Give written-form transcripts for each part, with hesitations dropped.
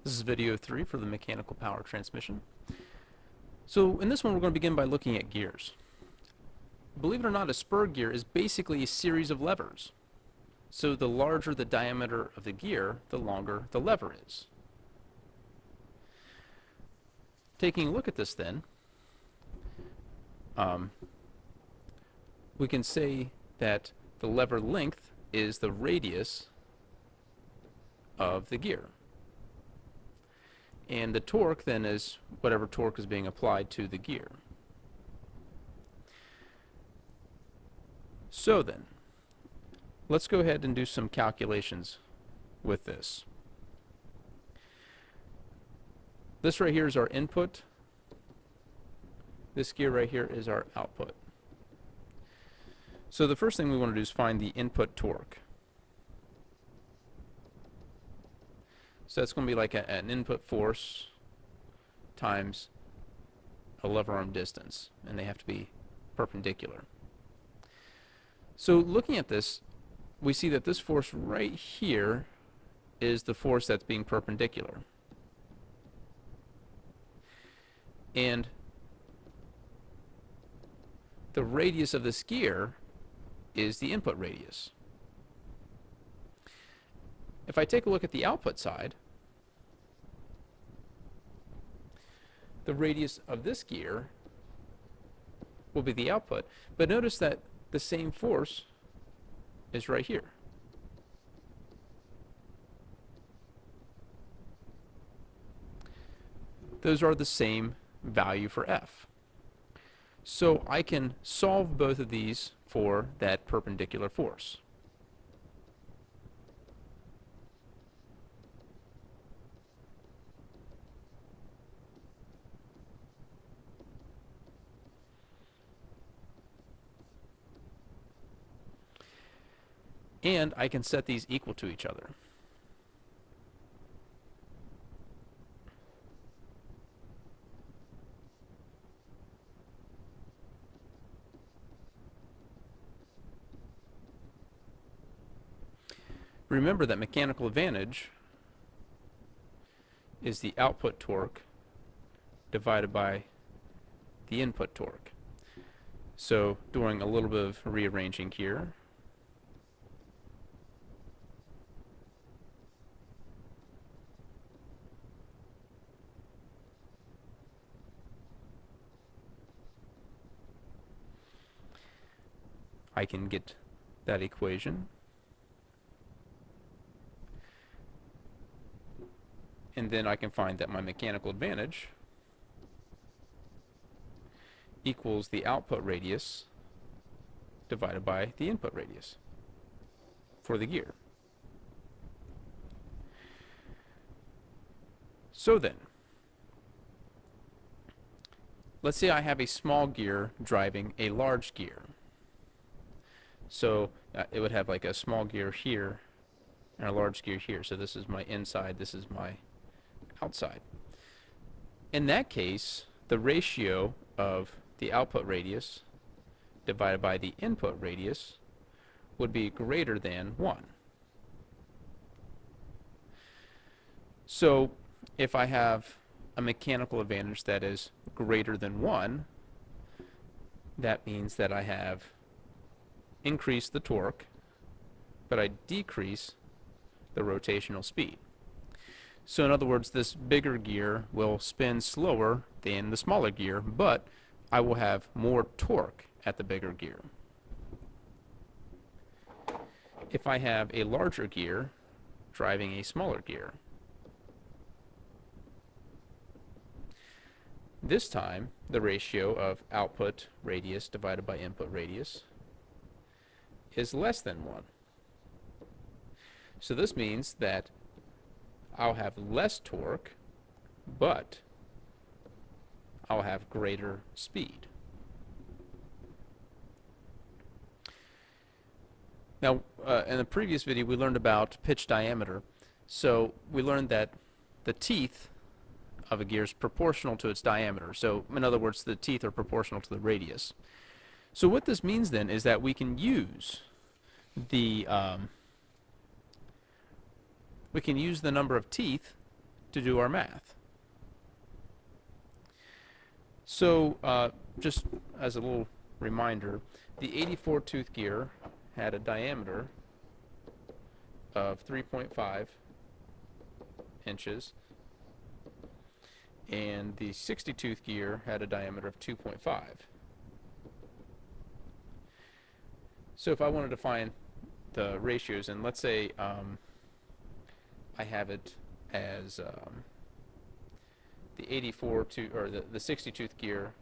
This is video 3 for the mechanical power transmission. So in this one we're going to begin by looking at gears. Believe it or not, a spur gear is basically a series of levers. So the larger the diameter of the gear, the longer the lever is. Taking a look at this then, we can say that the lever length is the radius of the gear. And the torque then is whatever torque is being applied to the gear. So then, let's go ahead and do some calculations with this. This right here is our input. This gear right here is our output. So the first thing we want to do is find the input torque. So that's going to be like an input force times a lever arm distance, and they have to be perpendicular. So looking at this, we see that this force right here is the force that's being perpendicular. And the radius of this gear is the input radius. If I take a look at the output side, the radius of this gear will be the output. But notice that the same force is right here. Those are the same value for F. So I can solve both of these for that perpendicular force. And I can set these equal to each other. Remember that mechanical advantage is the output torque divided by the input torque. So doing a little bit of rearranging here, I can get that equation. And then I can find that my mechanical advantage equals the output radius divided by the input radius for the gear. So then, let's say I have a small gear driving a large gear. So it would have like a small gear here and a large gear here. So this is my inside, this is my outside. In that case, the ratio of the output radius divided by the input radius would be greater than 1. So if I have a mechanical advantage that is greater than 1, that means that I have increased the torque, but I decrease the rotational speed. So in other words, this bigger gear will spin slower than the smaller gear, but I will have more torque at the bigger gear. If I have a larger gear driving a smaller gear, this time the ratio of output radius divided by input radius is less than 1. So this means that I'll have less torque, but I'll have greater speed. Now, in the previous video, we learned about pitch diameter. So we learned that the teeth of a gear is proportional to its diameter. So in other words, the teeth are proportional to the radius. So what this means then is that we can use the number of teeth to do our math. So just as a little reminder, the 84 tooth gear had a diameter of 3.5 inches, and the 60 tooth gear had a diameter of 2.5. So if I wanted to find the ratios, and let's say I have it as the 84 tooth, or the 60 tooth gear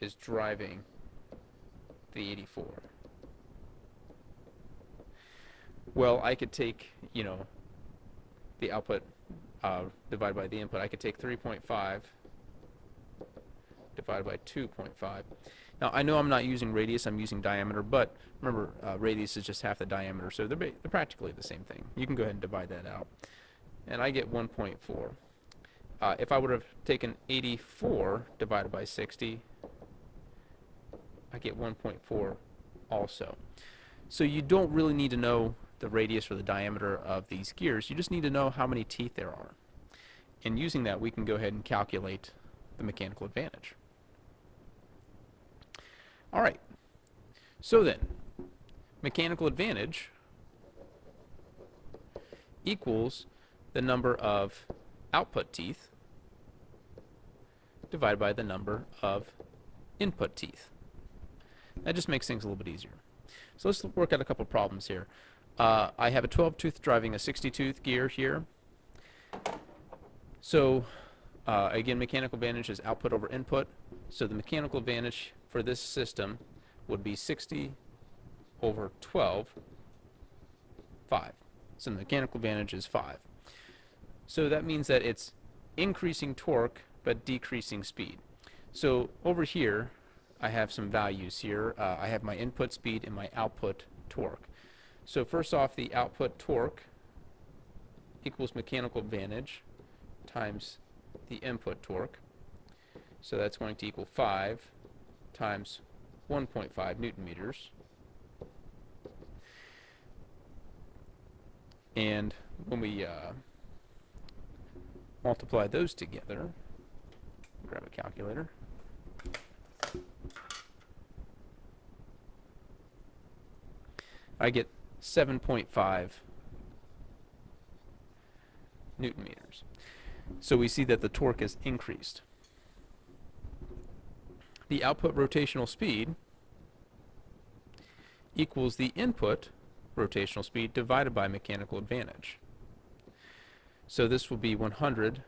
is driving the 84. Well, I could take, the output divided by the input. I could take 3.5 divided by 2.5. Now, I know I'm not using radius, I'm using diameter, but remember, radius is just half the diameter, so they're practically the same thing. You can go ahead and divide that out. And I get 1.4. If I would have taken 84 divided by 60, I get 1.4 also. So you don't really need to know the radius or the diameter of these gears. You just need to know how many teeth there are. And using that, we can go ahead and calculate the mechanical advantage. All right. So then, mechanical advantage equals the number of output teeth divided by the number of input teeth. That just makes things a little bit easier. So let's work out a couple problems here. I have a 12 tooth driving a 60 tooth gear here. So again, mechanical advantage is output over input. So the mechanical advantage for this system would be 60 over 12, 5. So the mechanical advantage is 5. So that means that it's increasing torque but decreasing speed. So over here, I have some values here. I have my input speed and my output torque. So first off, the output torque equals mechanical advantage times the input torque. So that's going to equal 5 times 1.5 Newton meters. And when we multiply those together, grab a calculator. I get 7.5 Newton meters. So we see that the torque is increased. The output rotational speed equals the input rotational speed divided by mechanical advantage. So this will be 100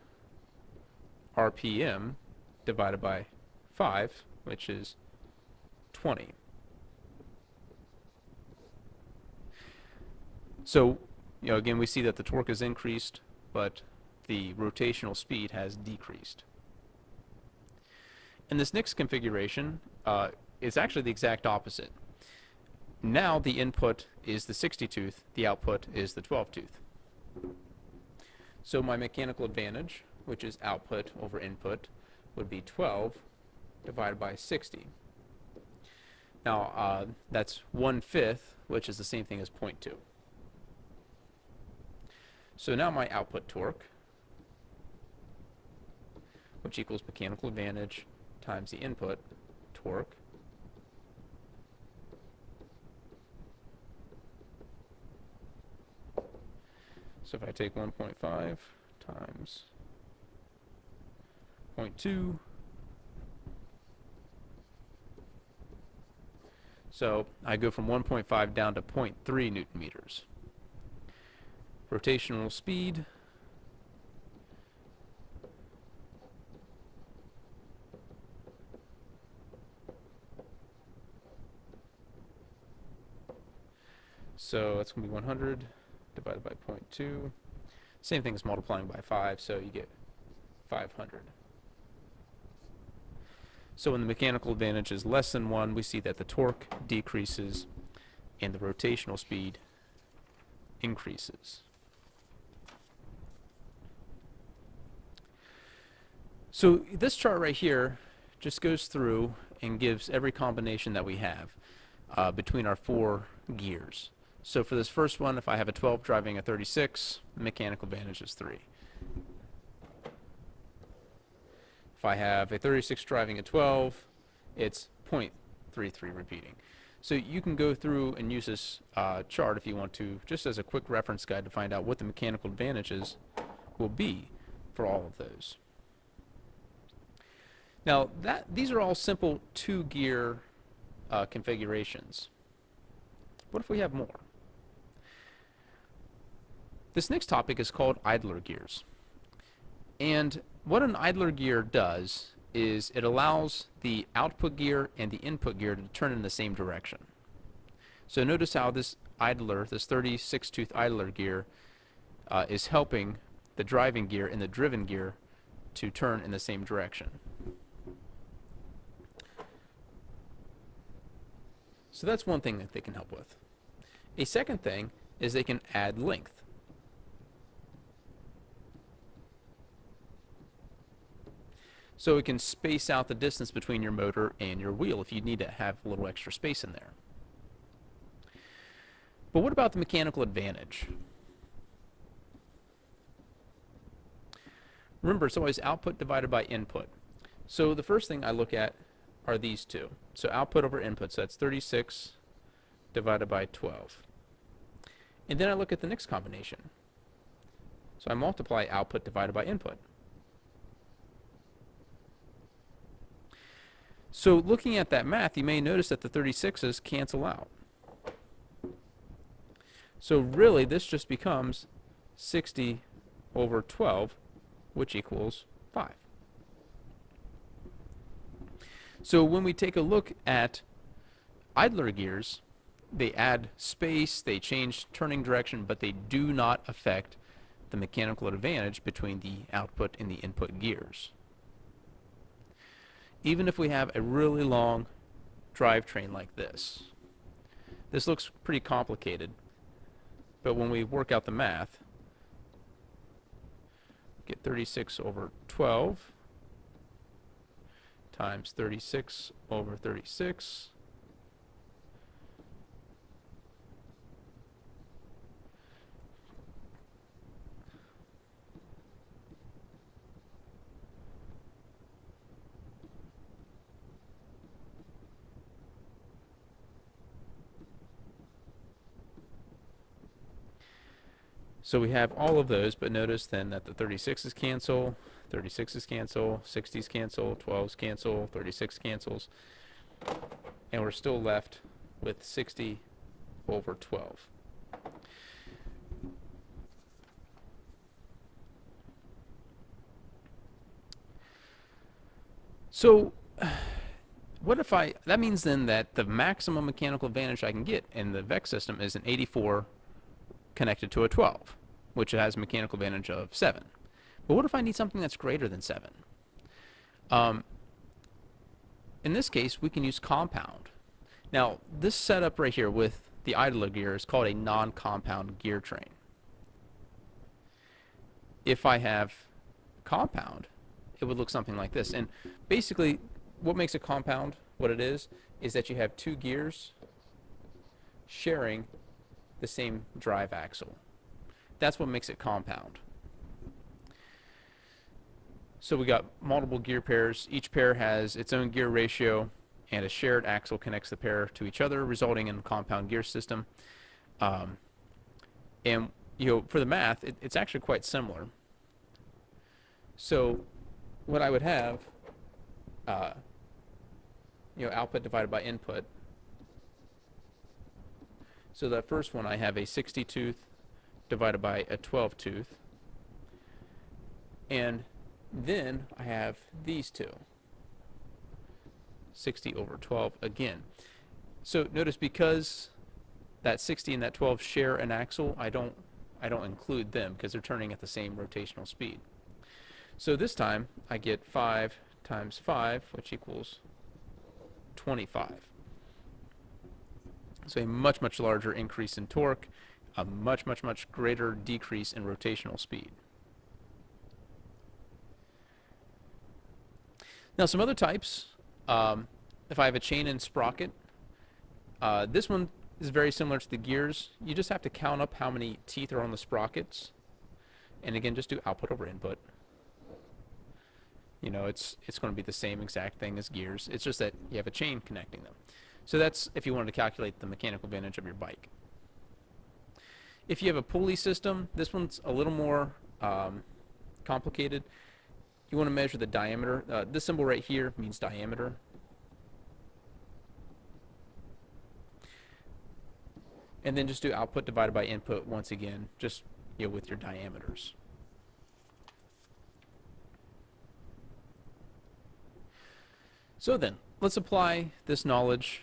RPM divided by 5, which is 20. So, again, we see that the torque is increased, but the rotational speed has decreased. In this next configuration, it's actually the exact opposite. Now the input is the 60 tooth, the output is the 12 tooth. So my mechanical advantage, which is output over input, would be 12 divided by 60. Now that's 1/5, which is the same thing as 0.2. So now my output torque, which equals mechanical advantage times the input torque, so if I take 1.5 times 0.2, so I go from 1.5 down to 0.3 Newton meters. Rotational speed so that's going to be 100 divided by 0.2. Same thing as multiplying by 5, so you get 500. So when the mechanical advantage is less than 1, we see that the torque decreases and the rotational speed increases. So this chart right here just goes through and gives every combination that we have between our 4 gears. So for this first one, if I have a 12 driving a 36, the mechanical advantage is 3. If I have a 36 driving a 12, it's 0.33 repeating. So you can go through and use this chart if you want to, just as a quick reference guide to find out what the mechanical advantages will be for all of those. Now, these are all simple 2-gear configurations. What if we have more? This next topic is called idler gears. And what an idler gear does is it allows the output gear and the input gear to turn in the same direction. So notice how this idler, this 36-tooth idler gear, is helping the driving gear and the driven gear to turn in the same direction. So that's one thing that they can help with. A second thing is they can add length. So it can space out the distance between your motor and your wheel if you need to have a little extra space in there. But what about the mechanical advantage? Remember, it's always output divided by input. So the first thing I look at are these two. So output over input, so that's 36 divided by 12. And then I look at the next combination. So I multiply output divided by input. So looking at that math, you may notice that the 36's cancel out. So really, this just becomes 60 over 12, which equals 5. So when we take a look at idler gears, they add space, they change turning direction, but they do not affect the mechanical advantage between the output and the input gears. Even if we have a really long drivetrain like this, this looks pretty complicated, but when we work out the math, get 36 over 12 times 36 over 36 So we have all of those, but notice then that the 36's cancel, 36's cancel, 60's cancel, 12's cancel, 36 cancels, and we're still left with 60 over 12. So what if that means then that the maximum mechanical advantage I can get in the VEX system is an 84 connected to a 12, which has a mechanical advantage of 7. But what if I need something that's greater than 7? In this case, we can use compound. Now, this setup right here with the idler gear is called a non-compound gear train. If I have compound, it would look something like this. And basically, what makes a compound what it is that you have two gears sharing the same drive axle. That's what makes it compound. So we got multiple gear pairs. Each pair has its own gear ratio, and a shared axle connects the pair to each other, resulting in a compound gear system. And for the math, it's actually quite similar. So what I would have, output divided by input. So that first one, I have a 60-tooth divided by a 12-tooth. And then I have these two. 60 over 12 again. So notice because that 60 and that 12 share an axle, I don't include them because they're turning at the same rotational speed. So this time I get 5 times 5, which equals 25. So a much, much larger increase in torque, a much, much, much greater decrease in rotational speed. Now some other types, if I have a chain and sprocket, this one is very similar to the gears. You just have to count up how many teeth are on the sprockets, And again, just do output over input. You know, it's going to be the same exact thing as gears. It's just that you have a chain connecting them. So that's if you wanted to calculate the mechanical advantage of your bike. If you have a pulley system, this one's a little more complicated. You want to measure the diameter. This symbol right here means diameter. And then just do output divided by input once again, just with your diameters. So then, let's apply this knowledge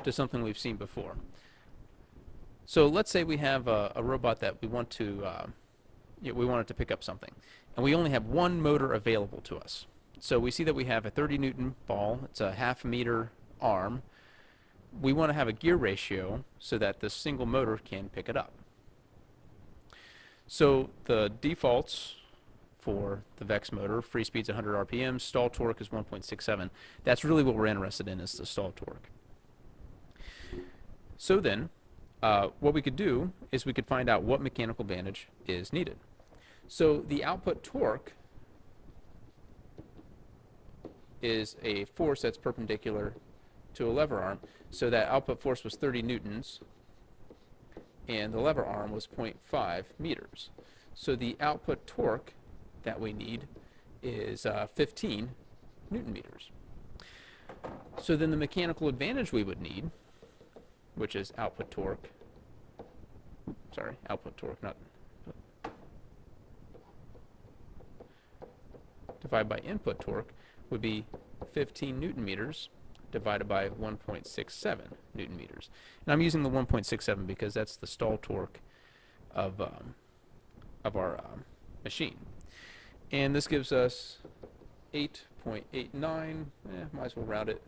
to something we've seen before. So let's say we have a robot that we want to, we want it to pick up something, and we only have one motor available to us. So we see that we have a 30 Newton ball. It's a ½ meter arm. We want to have a gear ratio so that this single motor can pick it up. So the defaults for the Vex motor, free speed's 100 RPM, stall torque is 1.67. That's really what we're interested in, is the stall torque. So then, what we could do is we could find out what mechanical advantage is needed. So the output torque is a force that's perpendicular to a lever arm. So that output force was 30 newtons, and the lever arm was 0.5 meters. So the output torque that we need is 15 newton meters. So then the mechanical advantage we would need, which is output torque, not divided by input torque, would be 15 newton meters divided by 1.67 newton meters. And I'm using the 1.67 because that's the stall torque of our machine. And this gives us 8.89, might as well round it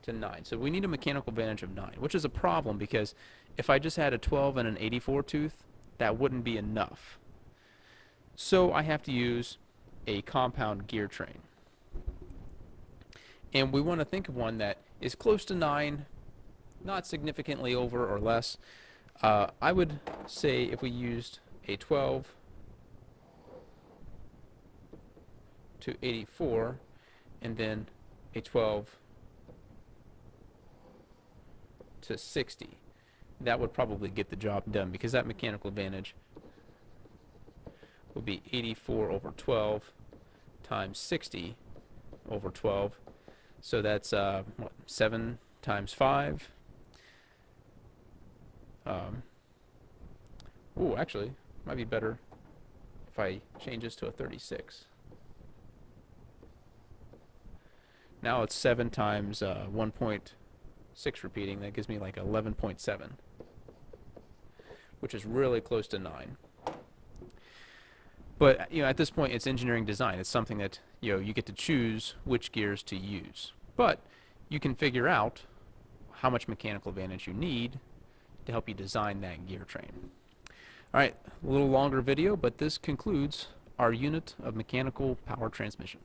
to 9. So we need a mechanical advantage of 9, which is a problem because if I just had a 12 and an 84 tooth, that wouldn't be enough. So I have to use a compound gear train. And we want to think of one that is close to 9, not significantly over or less. I would say if we used a 12 to 84 and then a 12 to 60, that would probably get the job done, because that mechanical advantage would be 84 over 12 times 60 over 12. So that's 7 times 5. Actually, might be better if I change this to a 36. Now it's 7 times 1.6 repeating. That gives me like 11.7, which is really close to 9. But at this point, it's engineering design. It's something that you get to choose which gears to use. But you can figure out how much mechanical advantage you need to help you design that gear train. All right, a little longer video, but this concludes our unit of mechanical power transmission.